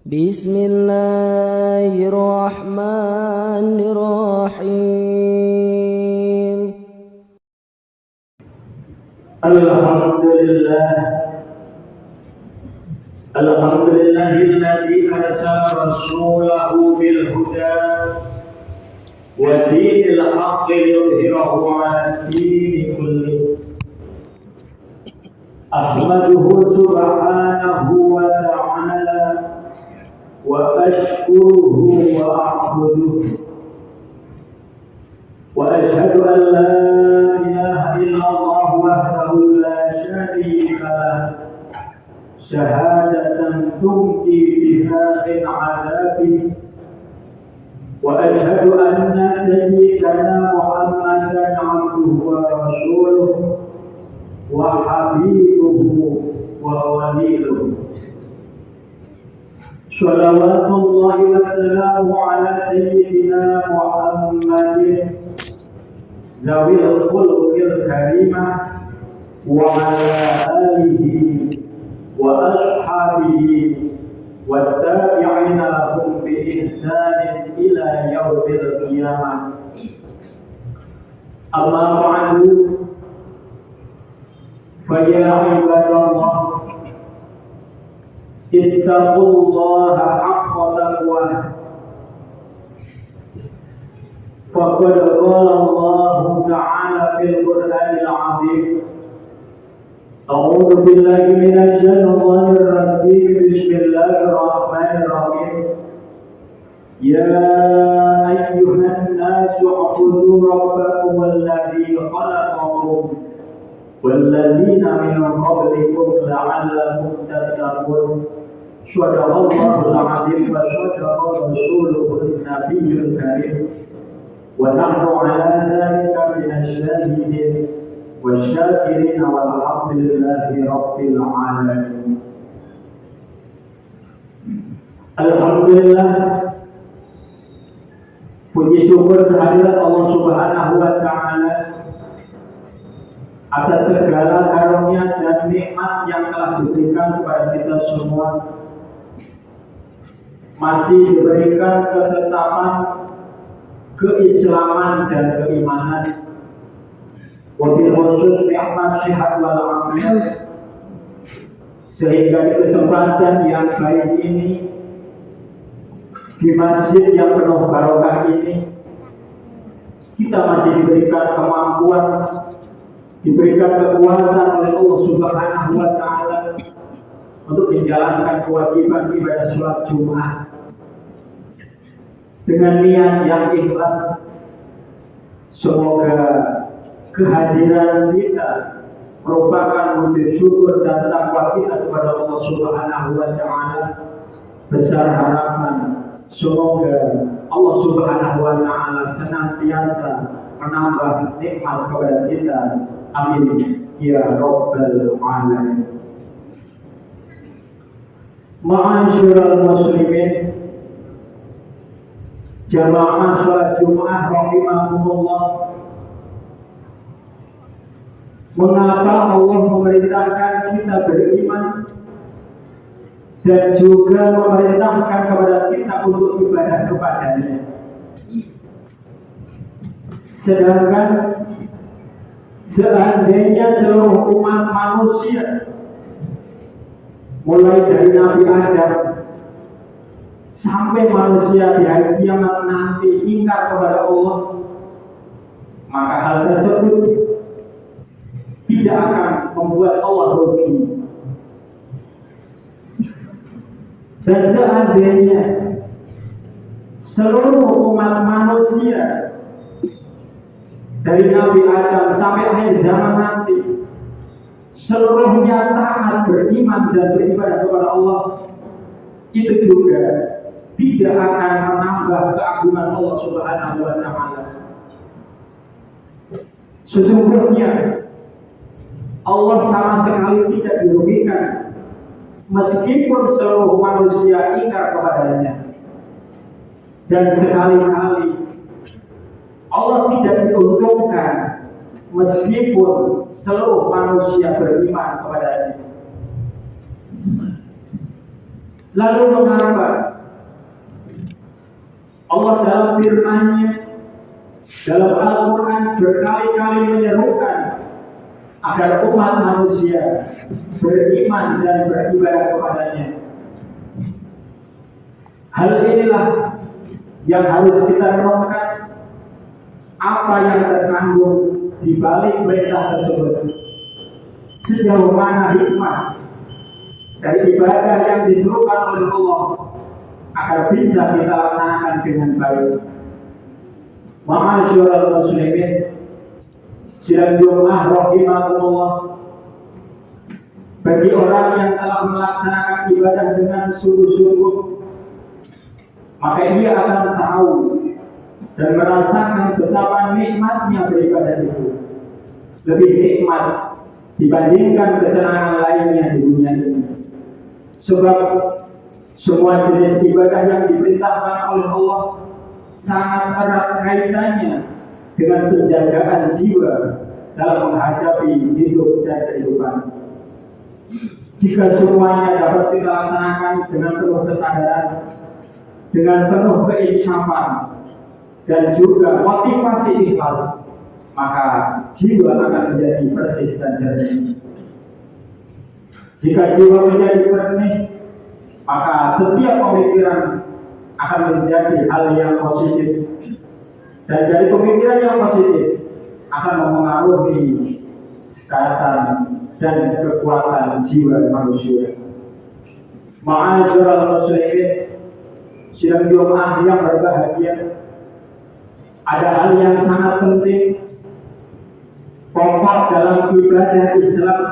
Bismillahirrahmanirrahim. Alhamdulillahilladzi arsala rasulahu bil huda wa dinil haqqi liyudhhirahu 'ala dini kullih. Ahmaduhu subhanahu wa ta'ala wa ashkuruhu wa a'buduhu wa ashhadu an la ilaha illallah wahdahu la syarika lahu syahadatan tumki biha min 'adabi wa ashhadu anna sayyidana Muhammadan 'abduhu wa rasuluhu wa habibuhu wa waliyuhu. Shalawatullahi wa salamu ala sayyidina Muhammadin zawil khuluqil karimah wa ala alihi wa ashabihi wa tabi'ina lahum bi ihsanin ila yaumil qiyamah. Amma ba'du, fa ya ibadallah, ittaqullaha haqqa taqwah. Faqad qala Allah ta'ala fil Qur'anil 'azim. A'udzu billahi minasy syaithanir rajim. Bismillahirrahmanirrahim. Ya ayyuhan nasu u'budu rabbakum alladzi khalaqakum walladzina min qablikum la'allakum tattaqun. Shadaqallahul 'azim wa shadaqa rasuluhun nabiyyul karim. Wa nahnu 'ala dzalika minasy syahidin wasyakirin walhamdulillahi rabbil alamin. Alhamdulillah, puji syukur kehadirat Allah Subhanahu wa ta'ala atas segala karunia dan nikmat yang telah diberikan kepada kita semua. Masih diberikan ketetapan keislaman dan keimanan, wabil khusus nikmat sehat wal afiat, sehingga di kesempatan yang baik ini, di masjid yang penuh barokah ini, kita masih diberikan kemampuan, diberikan kekuatan oleh Allah Subhanahu wa ta'ala untuk menjalankan kewajiban ibadah sholat Jumat dengan niat yang ikhlas. Semoga kehadiran kita merupakan wujud syukur dan takwa kita kepada Allah Subhanahu wa ta'ala. Besar harapan semoga Allah Subhanahu wa ta'ala senantiasa menambah nikmat kepada kita. Amin ya rabbal alamin. Ma'asyiral muslimin, jamaah salat Jumat rahimakumullah. Mengapa Allah memerintahkan kita beriman dan juga memerintahkan kepada kita untuk ibadah kepadanya, sedangkan seandainya seluruh umat manusia mulai dari Nabi Adam sampai manusia di hari kiamat nanti ingkar kepada Allah, maka hal tersebut tidak akan membuat Allah rugi. Dan seandainya seluruh umat manusia dari Nabi Adam sampai akhir zaman nanti seluruhnya taat, beriman dan beribadah kepada Allah, itu juga tidak akan menambah keagungan Allah Subhanahu wa ta'ala. Sesungguhnya Allah sama sekali tidak dirugikan meskipun seluruh manusia ingkar kepadanya. Dan sekali-kali Allah tidak diuntungkan meskipun seluruh manusia beriman kepadanya. Lalu mengapa Allah dalam firman-Nya dalam Al-Quran berkali-kali menyerukan agar umat manusia beriman dan beribadah kepadanya? Hal inilah yang harus kita renungkan, apa yang terkandung di balik perintah tersebut. Sejauh mana hikmah dari ibadah yang disuruhkan oleh Allah agar bisa kita laksanakan dengan baik. Ma'asyiral muslimin, sidang Jumat rahimakumullah, bagi orang yang telah melaksanakan ibadah dengan sungguh-sungguh, maka ia akan tahu dan merasakan betapa nikmatnya beribadah itu. Lebih nikmat dibandingkan kesenangan lainnya di dunia ini. Sebab semua jenis ibadah yang diperintahkan oleh Allah sangat erat kaitannya dengan penjagaan jiwa dalam menghadapi hidup dan kehidupan. Jika semuanya dapat kita laksanakan dengan penuh kesadaran, dengan penuh keinsafan, dan juga motivasi ikhlas, maka jiwa akan menjadi bersih dan jernih. Jika jiwa menjadi jernih, maka setiap pemikiran akan menjadi hal yang positif, dan dari pemikiran yang positif akan mempengaruhi kesehatan dan kekuatan jiwa manusia. Ma'asyiral muslimin, sidang Jumat yang berbahagia, ada hal yang sangat penting, pokok dalam ibadah Islam,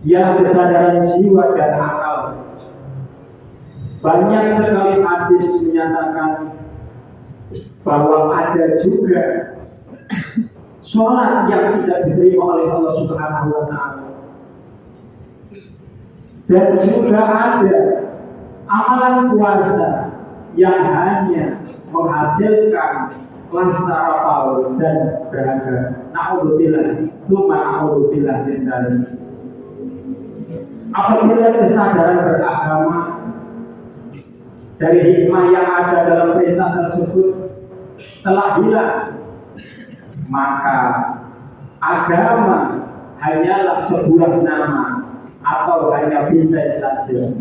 yang kesadaran jiwa dan akal. Banyak sekali hadis menyatakan bahwa ada juga sholat yang tidak diterima oleh Allah Subhanahu wa Ta'ala, dan juga ada amalan puasa yang hanya menghasilkan lastara paul dan berharga. Na'udzubillah, tsumma na'udzubillah min dzalik. Apabila kesadaran beragama dari hikmah yang ada dalam perintah tersebut telah hilang, maka agama hanyalah sebuah nama atau hanya bintang saja.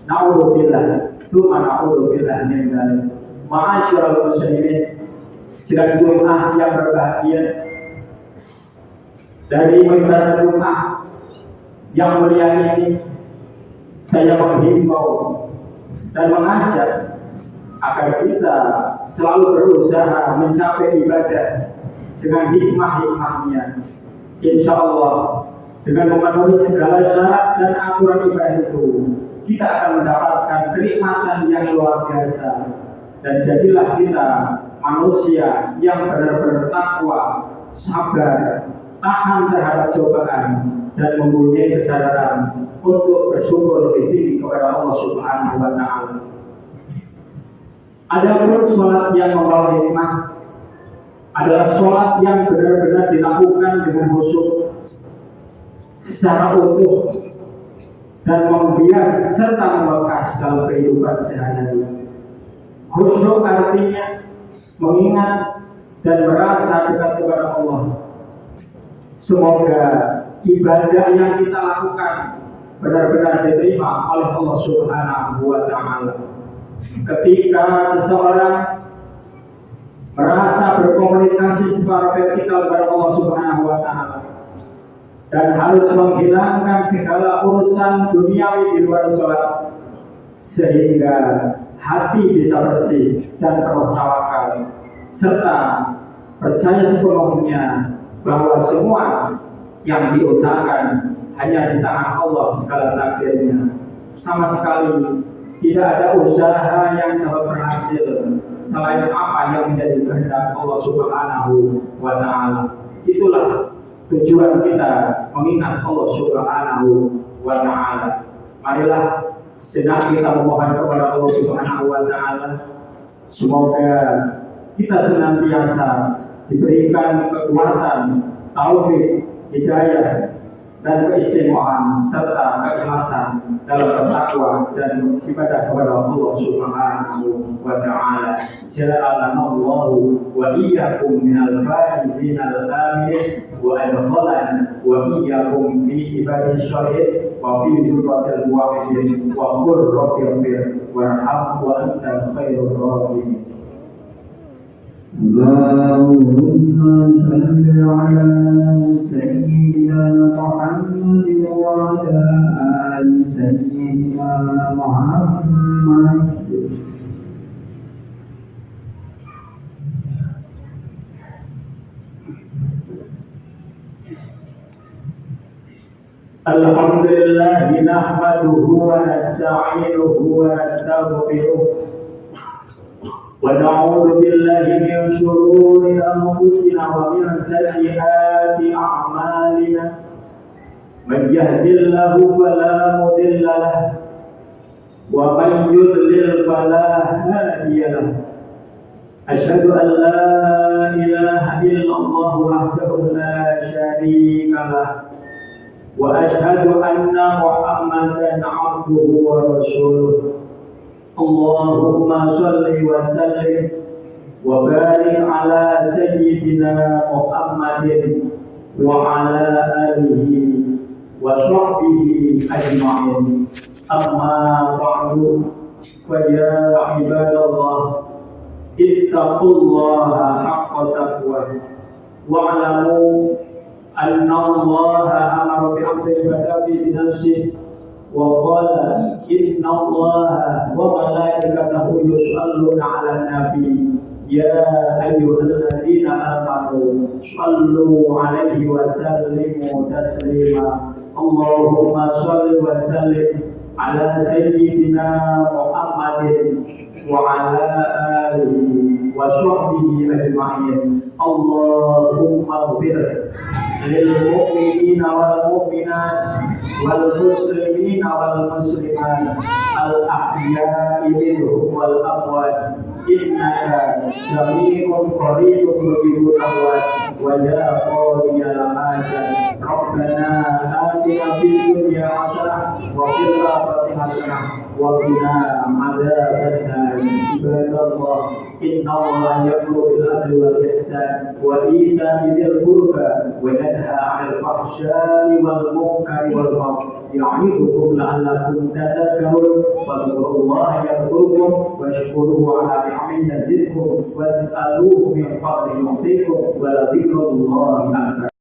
Na'udzubillah, tsumma na'udzubillah min dzalik. Ma'asyiral muslimin, sidang Jumat yang berbahagia, dari mimbar Jumat yang mulia ini saya menghimbau dan mengajak agar kita selalu berusaha mencapai ibadah dengan hikmah-hikmahnya. Insya Allah dengan memenuhi segala syarat dan aturan ibadah itu, kita akan mendapatkan kenikmatan yang luar biasa. Dan jadilah kita manusia yang benar-benar takwa, sabar, tahan terhadap cobaan, dan mempunyai kesadaran untuk bersyukur lebih tinggi kepada Allah Subhanahu wa Ta'ala. Adapun sholat yang membawa hikmah adalah sholat yang benar-benar dilakukan dengan khusyuk secara utuh dan membias serta membekas dalam kehidupan sehari-hari. Khusyuk artinya mengingat dan merasa dekat kepada Allah. Semoga ibadah yang kita lakukan benar-benar diterima oleh Allah Subhanahu wa Ta'ala. Ketika seseorang merasa berkomunikasi secara vertikal kepada Allah Subhanahu wa Ta'ala dan harus menghilangkan segala urusan duniawi di luar sholat, sehingga hati bisa bersih dan penuh tawakal, serta percaya sepenuhnya bahwa semua yang diusahakan hanya di tangan Allah segala takdirnya. Sama sekali tidak ada usaha yang dapat berhasil selain apa yang menjadi kehendak Allah Subhanahu wa Ta'ala. Itulah tujuan kita mengingat Allah Subhanahu wa Ta'ala. Marilah sedang kita memohon kepada Allah Subhanahu wa Ta'ala, semoga kita senantiasa diberikan kekuatan, taufik, hidayah, dan keistimewaan serta keikhlasan dalam bertakwa dan ibadah kepada Allah Subhanahu wa taala. Ja'alanallahu wa iyyakum minal faizin al-amin wa adkhalana wa iyyakum fi ibadish shahid wa fi zumratil muwahhidin wa qur rabbighfir warham wa anta khairur rahimin. اللهم صل على سيدنا محمد وعلى آل سيدنا محمد. Alhamdulillah nahmaduhu wa nasta'inuhu wa nastaghfiruh wa na'udzu billahi min shururi anfusina wa min sayyiati a'malina. Man yahdihillahu fala mudilla lahu wa man yudlil fala hadiya lahu. Asyhadu an la ilaha illallah wahdahu la syarika lahu wa asyhadu anna Muhammadan 'abduhu wa rasuluh. Allahumma shalli wa sallim wa barik ala sayyidina Muhammadin wa ala alihi wa sahbihi ajma'in. Amma ba'du, fa ya ibadallah ittaqullaha haqqa taqwah wa'lamu anna Allaha amara bi'amri badabi binafsihi wa qala inna Allaha wa malaikatahu yusalluna 'alan nabi ya ayyuhalladzina amanu sallu 'alaihi wa sallimu taslima. Allahumma shalli wa sallim ala sayyidina Muhammadin wa ala alihi wa sahbihi ajma'in. Allahumma ighfir lil mu'minina wal mu'minat wal muslimina wal muslimat al ahya'i minhum wal amwat innaka sami'un qaribun mujibud da'wat wa ya qadiyal hajat. Rabbana atina fid dunya hasanah wa fil akhirati hasanah wa qina adzabannar. Ibadallah inna Allaha ya'muru bil adli wal ihsan wa ita'i dzil qurba wa yanha 'anil fahsya'i wal munkari wal baghi ya'idukum la'allakum tadhakkarun. Fadhkurullaha yadhkurkum washkuruhu 'ala ni'amihi yazidkum was'aluhu min fadlihi yu'tikum wa la dzikrullahi akbar.